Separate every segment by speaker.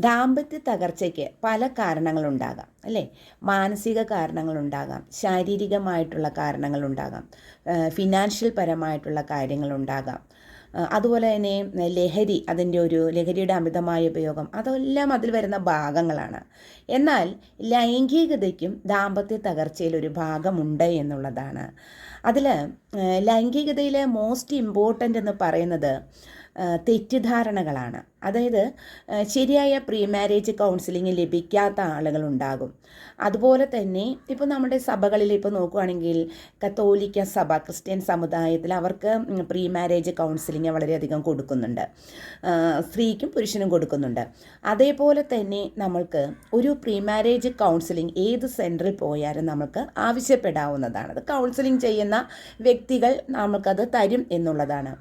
Speaker 1: ദാമ്പത്യ തകർച്ചയ്ക്ക് പല കാരണങ്ങളുണ്ടാകാം അല്ലേ? മാനസിക കാരണങ്ങളുണ്ടാകാം, ശാരീരികമായിട്ടുള്ള കാരണങ്ങളുണ്ടാകാം, ഫിനാൻഷ്യൽ പരമായിട്ടുള്ള കാര്യങ്ങളുണ്ടാകാം. അതുപോലെ തന്നെ ലഹരിയുടെ അമിതമായ ഉപയോഗം, അതെല്ലാം അതിൽ വരുന്ന ഭാഗങ്ങളാണ്. എന്നാൽ ലൈംഗികതയ്ക്കും ദാമ്പത്യ തകർച്ചയിൽ ഒരു ഭാഗമുണ്ട് എന്നുള്ളതാണ്. അതിൽ ലൈംഗികതയിലെ മോസ്റ്റ് ഇമ്പോർട്ടൻ്റ് എന്ന് പറയുന്നത് തെറ്റിദ്ധാരണകളാണ്. അതായത് ശരിയായ പ്രീ മാരേജ് കൗൺസിലിംഗ് ലഭിക്കാത്ത ആളുകളുണ്ടാകും. അതുപോലെ തന്നെ ഇപ്പോൾ നമ്മുടെ സഭകളിൽ ഇപ്പോൾ നോക്കുകയാണെങ്കിൽ കത്തോലിക്ക സഭ, ക്രിസ്ത്യൻ സമുദായത്തിൽ അവർക്ക് പ്രീ മാരേജ് കൗൺസിലിംഗ് വളരെയധികം കൊടുക്കുന്നുണ്ട്. സ്ത്രീക്കും പുരുഷനും കൊടുക്കുന്നുണ്ട്. അതേപോലെ തന്നെ നമ്മൾക്ക് ഒരു പ്രീ മാരേജ് കൗൺസിലിംഗ് ഏത് സെൻറ്ററിൽ പോയാലും നമുക്ക് ആവശ്യപ്പെടാവുന്നതാണ്. അത് കൗൺസിലിംഗ് ചെയ്യുന്ന വ്യക്തികൾ നമുക്കത് തരും എന്നുള്ളതാണ്.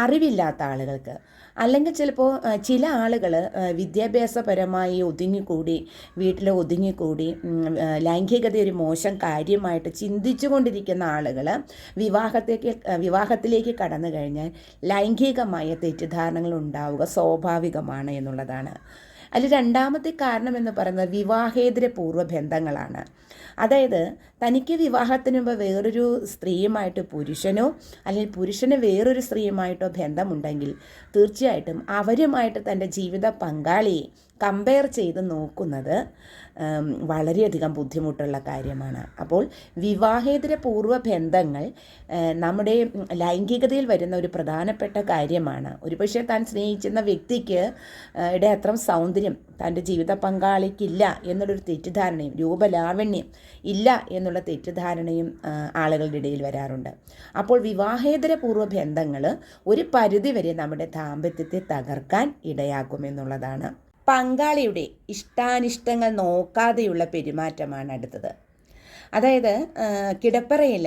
Speaker 1: അറിവില്ലാത്ത ആളുകൾക്ക്, അല്ലെങ്കിൽ ചിലപ്പോൾ ചില ആളുകൾ വിദ്യാഭ്യാസപരമായി വീട്ടിൽ ഒതുങ്ങിക്കൂടി ലൈംഗികത ഒരു മോശം കാര്യമായിട്ട് ചിന്തിച്ചു കൊണ്ടിരിക്കുന്ന ആളുകൾ വിവാഹത്തിലേക്ക് കടന്നു കഴിഞ്ഞാൽ ലൈംഗികമായ തെറ്റിദ്ധാരണകൾ ഉണ്ടാവുക സ്വാഭാവികമാണ് എന്നുള്ളതാണ്. അതിൽ രണ്ടാമത്തെ കാരണം എന്ന് പറയുന്നത് വിവാഹേതര പൂർവ്വ ബന്ധങ്ങളാണ്. അതായത് തനിക്ക് വിവാഹത്തിന് മുമ്പ് വേറൊരു സ്ത്രീയുമായിട്ട് പുരുഷനോ അല്ലെങ്കിൽ പുരുഷന് വേറൊരു സ്ത്രീയുമായിട്ടോ ബന്ധമുണ്ടെങ്കിൽ തീർച്ചയായിട്ടും അവരുമായിട്ട് തൻ്റെ ജീവിത പങ്കാളിയെ കമ്പയർ ചെയ്ത് നോക്കുന്നത് വളരെയധികം ബുദ്ധിമുട്ടുള്ള കാര്യമാണ്. അപ്പോൾ വിവാഹേതര പൂർവ്വ ബന്ധങ്ങൾ നമ്മുടെ ലൈംഗികതയിൽ വരുന്ന ഒരു പ്രധാനപ്പെട്ട കാര്യമാണ്. ഒരുപക്ഷെ താൻ സ്നേഹിക്കുന്ന വ്യക്തിക്ക് അത്ര സൗന്ദര്യം തൻ്റെ ജീവിത പങ്കാളിക്കില്ല എന്നുള്ളൊരു തെറ്റിദ്ധാരണയും രൂപലാവണ്യം ഇല്ല എന്നുള്ള തെറ്റിദ്ധാരണയും ആളുകളുടെ ഇടയിൽ വരാറുണ്ട്. അപ്പോൾ വിവാഹേതര പൂർവ്വ ബന്ധങ്ങൾ ഒരു പരിധിവരെ നമ്മുടെ ദാമ്പത്യത്തെ തകർക്കാൻ ഇടയാക്കുമെന്നുള്ളതാണ്. പങ്കാളിയുടെ ഇഷ്ടാനിഷ്ടങ്ങൾ നോക്കാതെയുള്ള പെരുമാറ്റമാണ് അടുത്തത്. അതായത് കിടപ്പറയിൽ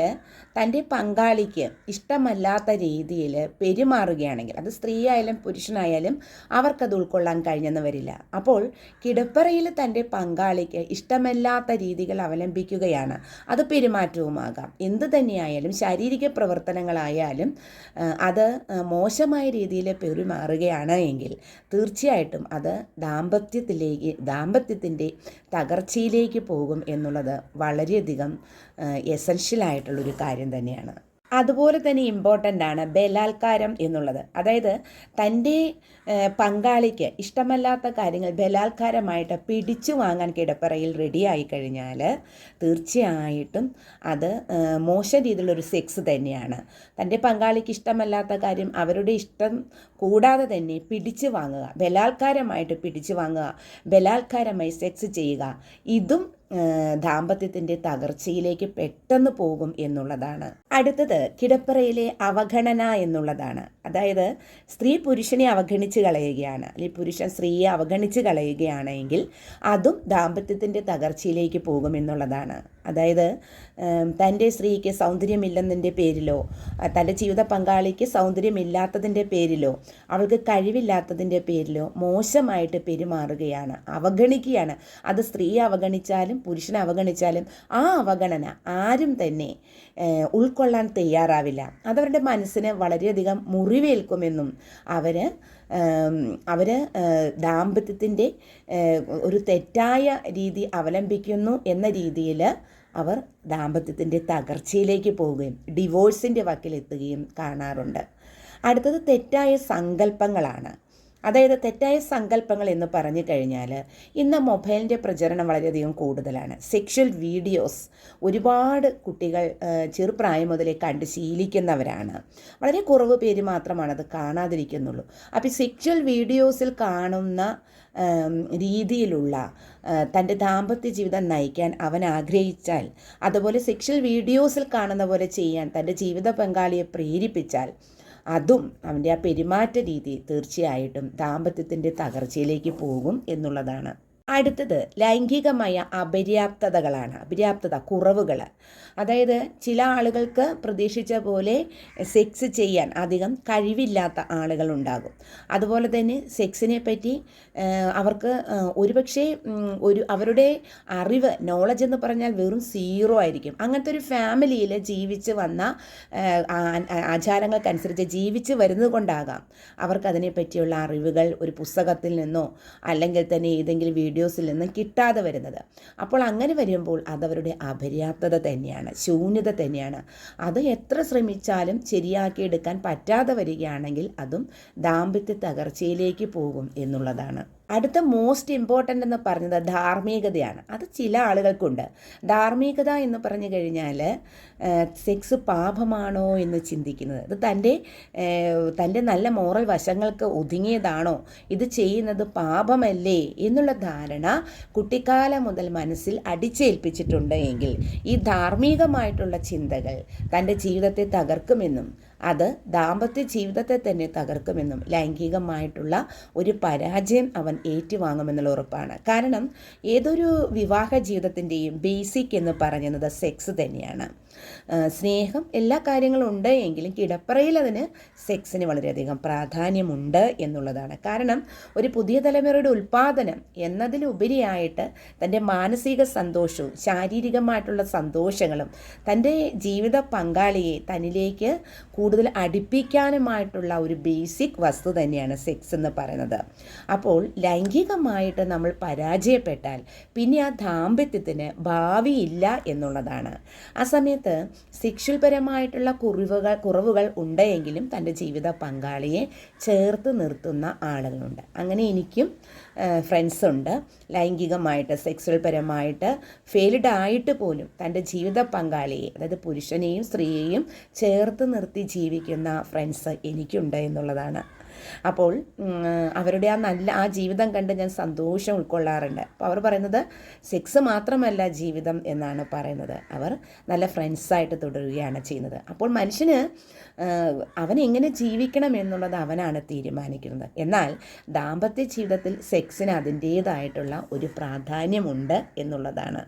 Speaker 1: തൻ്റെ പങ്കാളിക്ക് ഇഷ്ടമല്ലാത്ത രീതിയിൽ പെരുമാറുകയാണെങ്കിൽ, അത് സ്ത്രീയായാലും പുരുഷനായാലും അവർക്കത് ഉൾക്കൊള്ളാൻ കഴിഞ്ഞെന്ന് വരില്ല. അപ്പോൾ കിടപ്പറയിൽ തൻ്റെ പങ്കാളിക്ക് ഇഷ്ടമല്ലാത്ത രീതികൾ അവലംബിക്കുകയാണ്. അത് പെരുമാറ്റവുമാകാം, എന്ത് തന്നെയായാലും ശാരീരിക പ്രവർത്തനങ്ങളായാലും അത് മോശമായ രീതിയിൽ പെരുമാറുകയാണ് എങ്കിൽ തീർച്ചയായിട്ടും അത് ദാമ്പത്യത്തിൻ്റെ തകർച്ചയിലേക്ക് പോകും എന്നുള്ളത് വളരെയധികം എസൻഷ്യലായിട്ടുള്ളൊരു കാര്യം തന്നെയാണ്. അതുപോലെ തന്നെ ഇമ്പോർട്ടൻ്റ് ആണ് ബലാത്കാരം എന്നുള്ളത്. അതായത് തൻ്റെ പങ്കാളിക്ക് ഇഷ്ടമല്ലാത്ത കാര്യങ്ങൾ ബലാത്കാരമായിട്ട് പിടിച്ചു വാങ്ങാൻ കിടപ്പറയിൽ റെഡിയായി കഴിഞ്ഞാൽ തീർച്ചയായിട്ടും അത് മോശം രീതിയിലുള്ളൊരു സെക്സ് തന്നെയാണ്. തൻ്റെ പങ്കാളിക്ക് ഇഷ്ടമല്ലാത്ത കാര്യം അവരുടെ ഇഷ്ടം കൂടാതെ തന്നെ പിടിച്ചു വാങ്ങുക, ബലാത്കാരമായിട്ട് പിടിച്ചു വാങ്ങുക, ബലാത്കാരമായി സെക്സ് ചെയ്യുക, ഇതും ദാമ്പത്യത്തിൻ്റെ തകർച്ചയിലേക്ക് പെട്ടെന്ന് പോകും എന്നുള്ളതാണ്. അടുത്തത് കിടപ്പറയിലെ അവഗണന എന്നുള്ളതാണ്. അതായത് സ്ത്രീ പുരുഷനെ അവഗണിച്ച് കളയുകയാണ്, അല്ലെങ്കിൽ പുരുഷൻ സ്ത്രീയെ അവഗണിച്ച് കളയുകയാണെങ്കിൽ അതും ദാമ്പത്യത്തിൻ്റെ തകർച്ചയിലേക്ക് പോകുമെന്നുള്ളതാണ്. അതായത് തൻ്റെ സ്ത്രീക്ക് സൗന്ദര്യമില്ലെന്നതിൻ്റെ പേരിലോ തൻ്റെ ജീവിത പങ്കാളിക്ക് സൗന്ദര്യമില്ലാത്തതിൻ്റെ പേരിലോ അവൾക്ക് കഴിവില്ലാത്തതിൻ്റെ പേരിലോ മോശമായിട്ട് പെരുമാറുകയാണ്, അവഗണിക്കുകയാണ്. അത് സ്ത്രീയെ അവഗണിച്ചാലും പുരുഷനെ അവഗണിച്ചാലും ആ അവഗണന ആരും തന്നെ ഉൾക്കൊള്ളാൻ തയ്യാറാവില്ല. അതവരുടെ മനസ്സിന് വളരെയധികം മുറിവേൽക്കുമെന്നും അവർ ദാമ്പത്യത്തിൻ്റെ ഒരു തെറ്റായ രീതി അവലംബിക്കുന്നു എന്ന രീതിയിൽ അവർ ദാമ്പത്യത്തിൻ്റെ തകർച്ചയിലേക്ക് പോവുകയും ഡിവോഴ്സിൻ്റെ വക്കിലെത്തുകയും കാണാറുണ്ട്. അടുത്തത് തെറ്റായ സങ്കല്പങ്ങളാണ്. അതായത് തെറ്റായ സങ്കല്പങ്ങൾ എന്ന് പറഞ്ഞു കഴിഞ്ഞാൽ ഇന്ന് മൊബൈലിൻ്റെ പ്രചരണം വളരെയധികം കൂടുതലാണ്. സെക്ഷൽ വീഡിയോസ് ഒരുപാട് കുട്ടികൾ ചെറുപ്രായം മുതലേ കണ്ട് ശീലിക്കുന്നവരാണ്. വളരെ കുറവ് പേര് മാത്രമാണ് അത് കാണാതിരിക്കുന്നുള്ളൂ. അപ്പോൾ ഈ സെക്ഷൽ വീഡിയോസിൽ കാണുന്ന രീതിയിലുള്ള തൻ്റെ ദാമ്പത്യ ജീവിതം നയിക്കാൻ അവൻ ആഗ്രഹിച്ചാൽ, അതുപോലെ സെക്ഷൽ വീഡിയോസിൽ കാണുന്ന പോലെ ചെയ്യാൻ തൻ്റെ ജീവിത പങ്കാളിയെ പ്രേരിപ്പിച്ചാൽ അതും അവൻ്റെ ആ പെരുമാറ്റ രീതി തീർച്ചയായിട്ടും ദാമ്പത്യത്തിൻ്റെ തകർച്ചയിലേക്ക് പോകും എന്നുള്ളതാണ്. അടുത്തത് ലൈംഗികമായ കുറവുകൾ. അതായത് ചില ആളുകൾക്ക് പ്രതീക്ഷിച്ച പോലെ സെക്സ് ചെയ്യാൻ അധികം കഴിവില്ലാത്ത ആളുകളുണ്ടാകും. അതുപോലെ തന്നെ സെക്സിനെ പറ്റി അവർക്ക് ഒരുപക്ഷെ അവരുടെ അറിവ്, നോളജ് എന്ന് പറഞ്ഞാൽ വെറും സീറോ ആയിരിക്കും. അങ്ങനത്തെ ഒരു ഫാമിലിയിൽ ജീവിച്ച് വന്ന ആചാരങ്ങൾക്കനുസരിച്ച് ജീവിച്ച് വരുന്നത് കൊണ്ടാകാം അവർക്കതിനെ പറ്റിയുള്ള അറിവുകൾ ഒരു പുസ്തകത്തിൽ നിന്നോ അല്ലെങ്കിൽ തന്നെ ഏതെങ്കിലും വീഡിയോസിൽ നിന്നും കിട്ടാതെ വരുന്നത്. അപ്പോൾ അങ്ങനെ വരുമ്പോൾ അതവരുടെ അപര്യാപ്തത തന്നെയാണ്, ശൂന്യത തന്നെയാണ്. അത് എത്ര ശ്രമിച്ചാലും ശരിയാക്കിയെടുക്കാൻ പറ്റാതെ വരികയാണെങ്കിൽ അതും ദാമ്പത്യ തകർച്ചയിലേക്ക് പോകും എന്നുള്ളതാണ്. അടുത്ത മോസ്റ്റ് ഇമ്പോർട്ടൻ്റ് എന്ന് പറഞ്ഞത് ധാർമ്മികതയാണ്. അത് ചില ആളുകൾക്കുണ്ട്. ധാർമ്മികത എന്ന് പറഞ്ഞു കഴിഞ്ഞാൽ സെക്സ് പാപമാണോ എന്ന് ചിന്തിക്കുന്നത്, ഇത് തൻ്റെ നല്ല മോറൽ വശങ്ങൾക്ക് ഒതുങ്ങിയതാണോ, ഇത് ചെയ്യുന്നത് പാപമല്ലേ എന്നുള്ള ധാരണ കുട്ടിക്കാലം മുതൽ മനസ്സിൽ അടിച്ചേൽപ്പിച്ചിട്ടുണ്ട് എങ്കിൽ ഈ ധാർമ്മികമായിട്ടുള്ള ചിന്തകൾ തൻ്റെ ജീവിതത്തെ തകർക്കുമെന്നും അത് ദാമ്പത്യ ജീവിതത്തെ തന്നെ തകർക്കുമെന്നും ലൈംഗികമായിട്ടുള്ള ഒരു പരാജയം അവൻ ഏറ്റുവാങ്ങുമെന്നുള്ള ഉറപ്പാണ്. കാരണം ഏതൊരു വിവാഹ ജീവിതത്തിൻ്റെയും ബേസിക് എന്ന് പറയുന്നത് സെക്സ് തന്നെയാണ്. സ്നേഹം എല്ലാ കാര്യങ്ങളും ഉണ്ട് എങ്കിലും കിടപ്പറയിൽ അതിന് സെക്സിന് വളരെയധികം പ്രാധാന്യമുണ്ട് എന്നുള്ളതാണ്. കാരണം ഒരു പുതിയ തലമുറയുടെ ഉൽപ്പാദനം എന്നതിലുപരിയായിട്ട് തൻ്റെ മാനസിക സന്തോഷവും ശാരീരികമായിട്ടുള്ള സന്തോഷങ്ങളും തൻ്റെ ജീവിത പങ്കാളിയെ തന്നിലേക്ക് കൂടുതൽ അടുപ്പിക്കാനുമായിട്ടുള്ള ഒരു ബേസിക് വസ്തു തന്നെയാണ് സെക്സ് എന്ന് പറയുന്നത്. അപ്പോൾ ലൈംഗികമായിട്ട് നമ്മൾ പരാജയപ്പെട്ടാൽ പിന്നെ ആ ദാമ്പത്യത്തിന് ഭാവിയില്ല എന്നുള്ളതാണ്. ആ സമയത്ത് സെക്ഷൽ പരമായിട്ടുള്ള കുറവുകൾ ഉണ്ടെങ്കിലും തൻ്റെ ജീവിത പങ്കാളിയെ ചേർത്ത് നിർത്തുന്ന ആളുകളുണ്ട്. അങ്ങനെ എനിക്കും ഫ്രണ്ട്സുണ്ട്, ലൈംഗികമായിട്ട് സെക്സ്വൽ പരമായിട്ട് ഫെയിൽഡ് ആയിട്ട് പോലും തൻ്റെ ജീവിത പങ്കാളിയെ, അതായത് പുരുഷനെയും സ്ത്രീയെയും ചേർത്ത് നിർത്തി ജീവിക്കുന്ന ഫ്രണ്ട്സ് എനിക്കുണ്ട് എന്നുള്ളതാണ്. അപ്പോൾ അവരുടെ ആ ജീവിതം കണ്ട് ഞാൻ സന്തോഷം ഉൾക്കൊള്ളാറുണ്ട്. അപ്പോൾ അവർ പറയുന്നത് സെക്സ് മാത്രമല്ല ജീവിതം എന്നാണ് പറയുന്നത്. അവർ നല്ല ഫ്രണ്ട്സായിട്ട് തുടരുകയാണ് ചെയ്യുന്നത്. അപ്പോൾ മനുഷ്യന് അവൻ എങ്ങനെ ജീവിക്കണം എന്നുള്ളത് അവനാണ് തീരുമാനിക്കുന്നത്. എന്നാൽ ദാമ്പത്യ ജീവിതത്തിൽ സെക്സിന് അതിൻ്റേതായിട്ടുള്ള ഒരു പ്രാധാന്യമുണ്ട് എന്നുള്ളതാണ്.